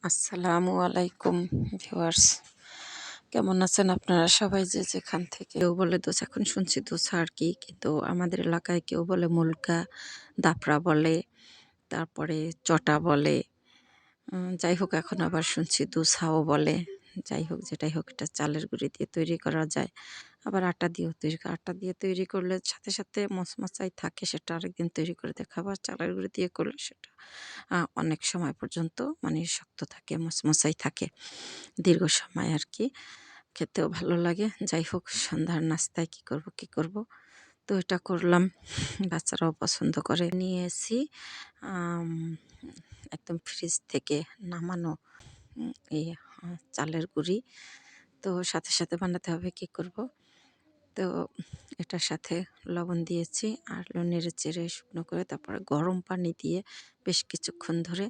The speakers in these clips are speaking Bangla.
আসসালামু আলাইকুম ভিউয়ার্স, কেমন আছেন আপনারা সবাই যে যেখান থেকে? কেউ বলে দোসা, এখন শুনছি দোসা আর কি, কিন্তু আমাদের এলাকায় কেউ বলে মুলকা, দাপড়া বলে, তারপরে চটা বলে। যাই হোক, এখন আবার শুনছি দোসাও বলে। যাই হোক, যেটাই হোক, এটা চালের গুঁড়ি দিয়ে তৈরি করা যায়, আবার আটা দিয়েও তৈরি আটা দিয়ে তৈরি করলে সাথে সাথে মচমচাই থাকে, সেটা আরেকদিন তৈরি করে দেখাবো। আর চালের গুঁড়ি দিয়ে করলে সেটা অনেক সময় পর্যন্ত মানে শক্ত থাকে, মচমচাই থাকে দীর্ঘ সময় আর কি, খেতেও ভালো লাগে। যাই হোক, সন্ধ্যার নাস্তায় কি করব, তো এটা করলাম, বাচ্চারাও পছন্দ করে। নিয়ে এসি একদম ফ্রিজ থেকে নামানো এই চালের গুঁড়ি, তো সাথে সাথে বানাতে হবে। কি করব, তো এটার সাথে লবণ দিয়েছি আর নেড়ে চেড়ে শুকনো করে তারপরে গরম পানি দিয়ে বেশ কিছুক্ষণ ধরে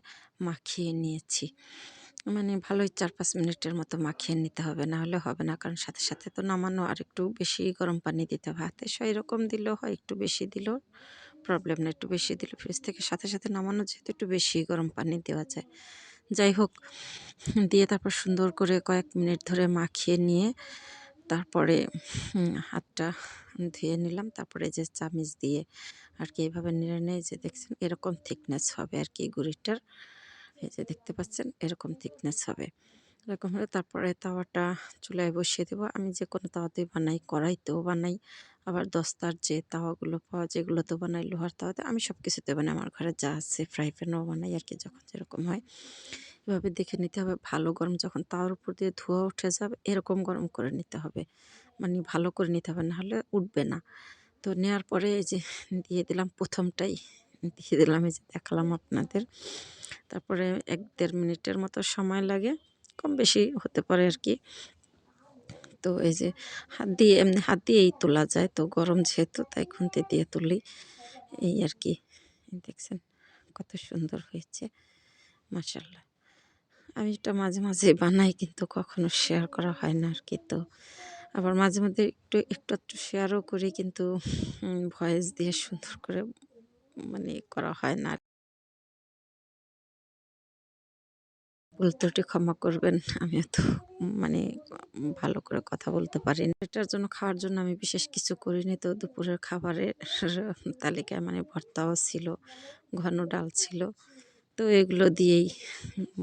মাখিয়ে নিয়েছি। মানে ভালোই 4-5 মিনিটের মতো মাখিয়ে নিতে হবে, না হলে হবে না, কারণ সাথে সাথে তো নামানো, আর একটু বেশি গরম পানি দিতে হবে। হাতে এরকম দিলেও হয়, একটু বেশি দিলেও প্রবলেম না, একটু বেশি দিলে ফ্রিজ থেকে সাথে সাথে নামানো, যেহেতু একটু বেশি গরম পানি দেওয়া যায়। যাই হোক, দিয়ে তারপর সুন্দর করে কয়েক মিনিট ধরে মাখিয়ে নিয়ে তারপরে হাতটা ধুয়ে নিলাম। তারপরে যে চামিচ দিয়ে আর কি এভাবে নেড়ে নেয়, যে দেখছেন এরকম থিকনেস হবে আর কি গুঁড়িটার, এই যে দেখতে পাচ্ছেন এরকম থিকনেস হবে। এরকম হলে তারপরে তাওয়াটা চুলায় বসিয়ে দেবো। আমি যে কোনো তাওয়াতেই বানাই, কড়াইতেও বানাই, আবার দস্তার যে তাওয়াগুলো পাওয়া যায় এগুলোতেও বানাই, লোহার তাওয়াতে, আমি সব কিছুতে বানাই। আমার ঘরে যা আছে ফ্রাই প্যানেও বানাই আর কি, যখন যেরকম হয়। এভাবে দেখে নিতে হবে, ভালো গরম, যখন তাওয়ার উপর দিয়ে ধোঁয়া উঠে যাবে এরকম গরম করে নিতে হবে, মানে ভালো করে নিতে হবে, নাহলে উঠবে না। তো নেওয়ার পরে এই যে দিয়ে দিলাম, প্রথমটাই দিয়ে দিলাম, এই যে দেখালাম আপনাদের। তারপরে 1-1.5 মিনিটের মতো সময় লাগে, কম বেশি হতে পারে আর কি। তো এই যে হাত দিয়ে, এমনি হাত দিয়েই তোলা যায়, তো গরম যেহেতু তাই খুন্তি দিয়ে তুলি, এই আর কি। দেখছেন কত সুন্দর হয়েছে, মাশাআল্লাহ। আমি এটা মাঝে মাঝে বানাই, কিন্তু কখনো শেয়ার করা হয় না আর কি। তো আবার মাঝে মধ্যে একটু শেয়ারও করি, কিন্তু ভয়েস দিয়ে সুন্দর করে মানে করা হয় না। ভুল ত্রুটি ক্ষমা করবেন, আমি এত মানে ভালো করে কথা বলতে পারি না। এটার জন্য, খাওয়ার জন্য আমি বিশেষ কিছু করিনি। তো দুপুরের খাবারের তালিকায় মানে ভর্তাও ছিল, ঘন ডাল ছিল, তো এগুলো দিয়েই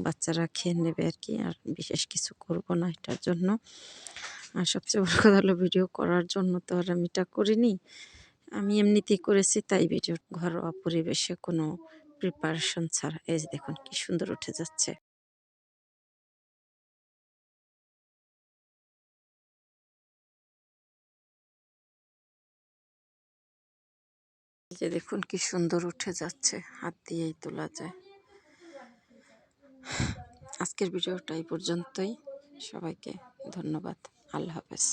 বাচ্চারা খেয়ে নেবে আর কি। আর বিশেষ কিছু করব না এটার জন্য। আর সবচেয়ে বড় কথা হলো, ভিডিও করার জন্য তো আর আমি এটা করিনি, আমি এমনিতেই করেছি, তাই ভিডিও ঘরোয়া পরিবেশে কোনো প্রিপারেশন ছাড়া। এই যে দেখুন কি সুন্দর উঠে যাচ্ছে। এই যে দেখুন কি সুন্দর উঠে যাচ্ছে, হাত দিয়েই তোলা যায়। আজকের ভিডিওটা এই পর্যন্তই, সবাইকে ধন্যবাদ, আল্লাহ হাফেজ।